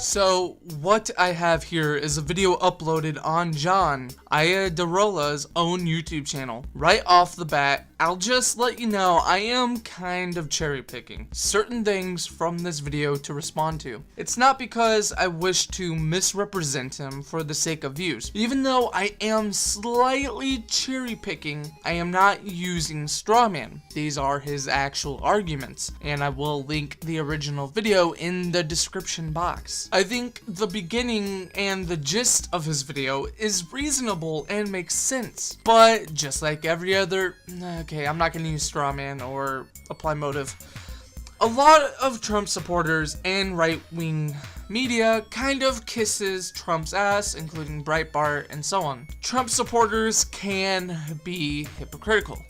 So, what I have here is a video uploaded on John Iadarola's own YouTube channel. Right off the bat, I'll just let you know I am kind of cherry picking certain things from this video to respond to. It's not because I wish to misrepresent him for the sake of views. Even though I am slightly cherry picking, I am not using strawman. These are his actual arguments, and I will link the original video in the description box. I think the beginning and the gist of his video is reasonable and makes sense, but just like every other, okay, I'm not going to use strawman or apply motive. A lot of Trump supporters and right-wing media kind of kisses Trump's ass, including Breitbart and so on. Trump supporters can be hypocritical.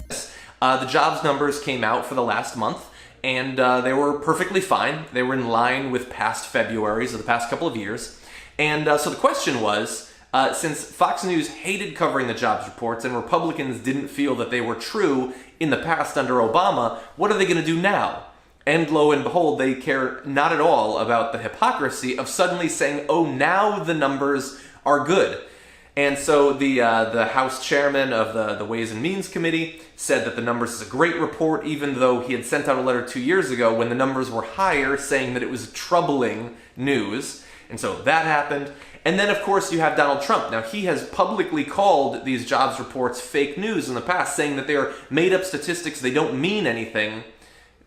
The jobs numbers came out for the last month, and they were perfectly fine. They were in line with past Februaries of the past couple of years. And so the question was, since Fox News hated covering the jobs reports and Republicans didn't feel that they were true in the past under Obama, what are they going to do now? And lo and behold, they care not at all about the hypocrisy of suddenly saying, oh, now the numbers are good. And so the House chairman of the Ways and Means Committee said that the numbers is a great report, even though he had sent out a letter 2 years ago when the numbers were higher, saying that it was troubling news. And so that happened. And then, of course, you have Donald Trump. Now, he has publicly called these jobs reports fake news in the past, saying that they are made-up statistics, they don't mean anything.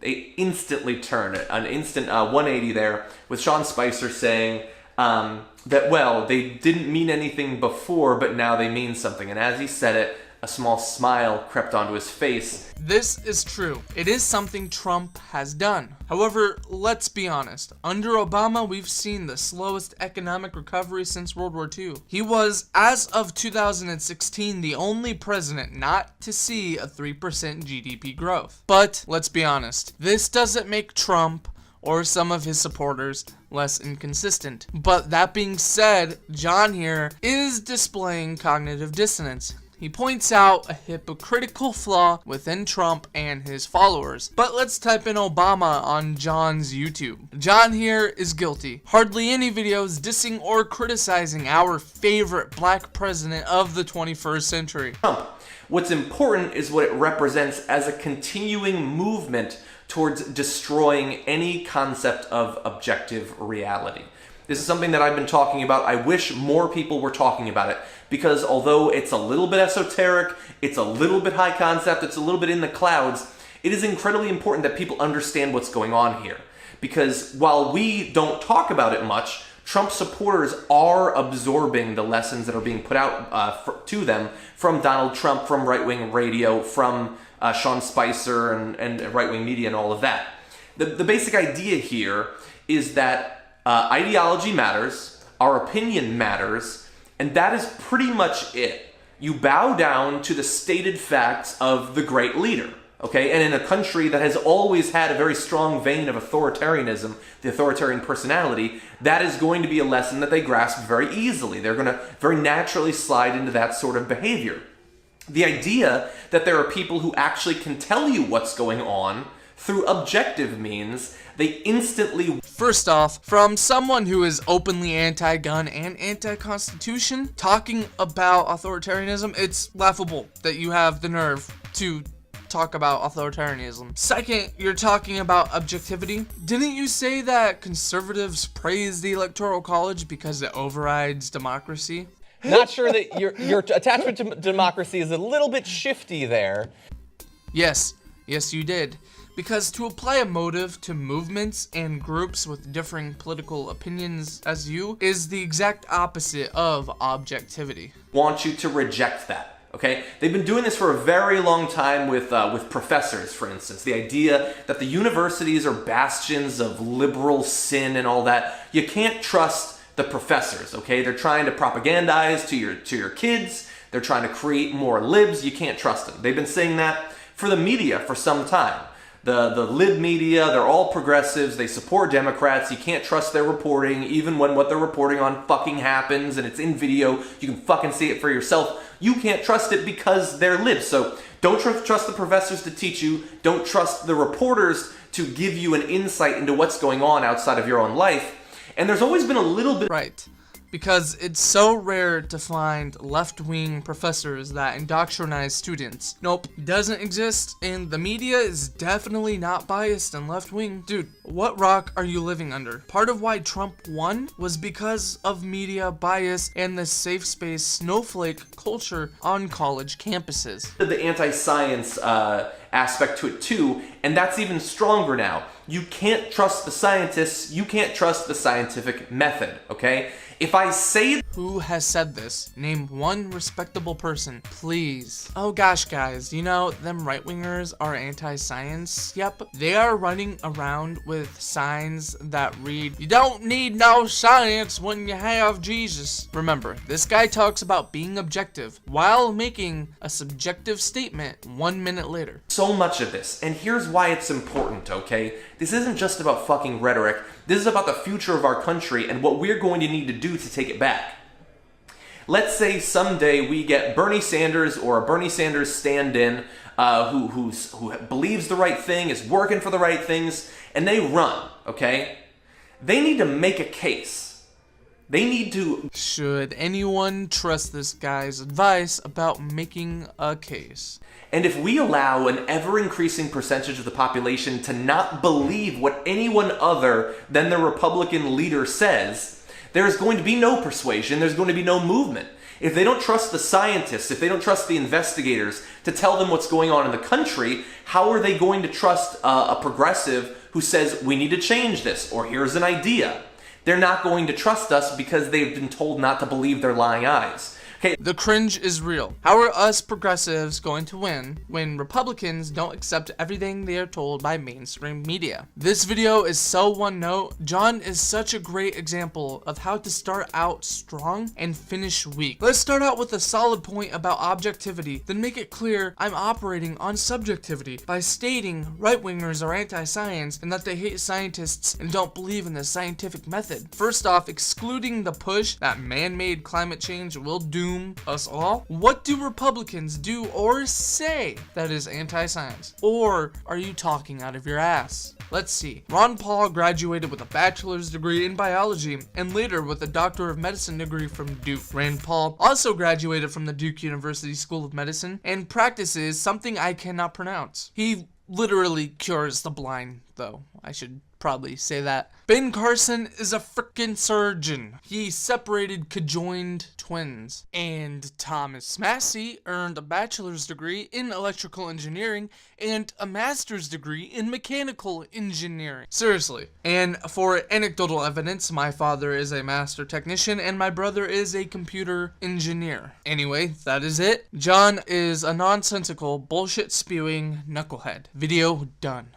They instantly turn it, an instant 180 there, with Sean Spicer saying that, well, they didn't mean anything before, but now they mean something. And as he said it, a small smile crept onto his face. This is true. It is something Trump has done. However, let's be honest. Under Obama, we've seen the slowest economic recovery since World War II. He was, as of 2016, the only president not to see a 3% GDP growth. But, let's be honest, this doesn't make Trump or some of his supporters less inconsistent. But that being said, John here is displaying cognitive dissonance. He points out a hypocritical flaw within Trump and his followers. But let's type in Obama on John's YouTube. John here is guilty. Hardly any videos dissing or criticizing our favorite black president of the 21st century. What's important is what it represents as a continuing movement towards destroying any concept of objective reality. This is something that I've been talking about. I wish more people were talking about it, because although it's a little bit esoteric, it's a little bit high concept, it's a little bit in the clouds, it is incredibly important that people understand what's going on here. Because while we don't talk about it much, Trump supporters are absorbing the lessons that are being put out to them from Donald Trump, from right-wing radio, from Sean Spicer and right-wing media and all of that. The basic idea here is that ideology matters, our opinion matters, and that is pretty much it. You bow down to the stated facts of the great leader, okay? And in a country that has always had a very strong vein of authoritarianism, the authoritarian personality, that is going to be a lesson that they grasp very easily. They're going to very naturally slide into that sort of behavior. The idea that there are people who actually can tell you what's going on through objective means, they instantly... First off, from someone who is openly anti-gun and anti-constitution, talking about authoritarianism, it's laughable that you have the nerve to talk about authoritarianism. Second, you're talking about objectivity. Didn't you say that conservatives praise the Electoral College because it overrides democracy? Not sure that your attachment to democracy is a little bit shifty there. Yes, you did. Because to apply a motive to movements and groups with differing political opinions as you is the exact opposite of objectivity. Want you to reject that, okay? They've been doing this for a very long time with professors, for instance. The idea that the universities are bastions of liberal sin and all that. You can't trust the professors, okay? They're trying to propagandize to your kids. They're trying to create more libs. You can't trust them. They've been saying that for the media for some time. the lib media, they're all progressives, they support Democrats, you can't trust their reporting, even when what they're reporting on fucking happens and it's in video, you can fucking see it for yourself. You can't trust it because they're libs. So don't trust the professors to teach you, don't trust the reporters to give you an insight into what's going on outside of your own life. And there's always been a little bit... Right. Because it's so rare to find left-wing professors that indoctrinize students. Nope, doesn't exist, and the media is definitely not biased and left-wing. Dude, what rock are you living under? Part of why Trump won was because of media bias and the safe space snowflake culture on college campuses. The anti-science aspect to it too, and that's even stronger now. You can't trust the scientists, you can't trust the scientific method, okay? If I say... Who has said this? Name one respectable person, please. Oh gosh, guys, you know, them right-wingers are anti-science. Yep, they are running around with signs that read, "You don't need no science when you have Jesus." Remember, this guy talks about being objective while making a subjective statement 1 minute later. So much of this, and here's why it's important, okay? This isn't just about fucking rhetoric. This is about the future of our country and what we're going to need to do to take it back. Let's say someday we get Bernie Sanders or a Bernie Sanders stand-in who believes the right thing, is working for the right things, and they run, okay? They need to make a case. They need to... Should anyone trust this guy's advice about making a case? And if we allow an ever-increasing percentage of the population to not believe what anyone other than the Republican leader says, there's going to be no persuasion, there's going to be no movement. If they don't trust the scientists, if they don't trust the investigators to tell them what's going on in the country, how are they going to trust a progressive who says, we need to change this, or here's an idea? They're not going to trust us because they've been told not to believe their lying eyes. Okay. The cringe is real. How are us progressives going to win when Republicans don't accept everything they are told by mainstream media? This video is so one note. John is such a great example of how to start out strong and finish weak. Let's start out with a solid point about objectivity, then make it clear I'm operating on subjectivity by stating right-wingers are anti-science and that they hate scientists and don't believe in the scientific method. First off, excluding the push that man-made climate change will doom us all, what do Republicans do or say that is anti-science? Or are you talking out of your ass? Let's see. Ron Paul graduated with a bachelor's degree in biology and later with a Doctor of Medicine degree from Duke. Rand Paul also graduated from the Duke University School of Medicine and practices something I cannot pronounce. He literally cures the blind, though. I should probably say that. Ben Carson is a frickin' surgeon. He separated conjoined twins. And Thomas Massey earned a bachelor's degree in electrical engineering and a master's degree in mechanical engineering. Seriously. And for anecdotal evidence, my father is a master technician and my brother is a computer engineer. Anyway, that is it. John is a nonsensical, bullshit spewing knucklehead. Video done.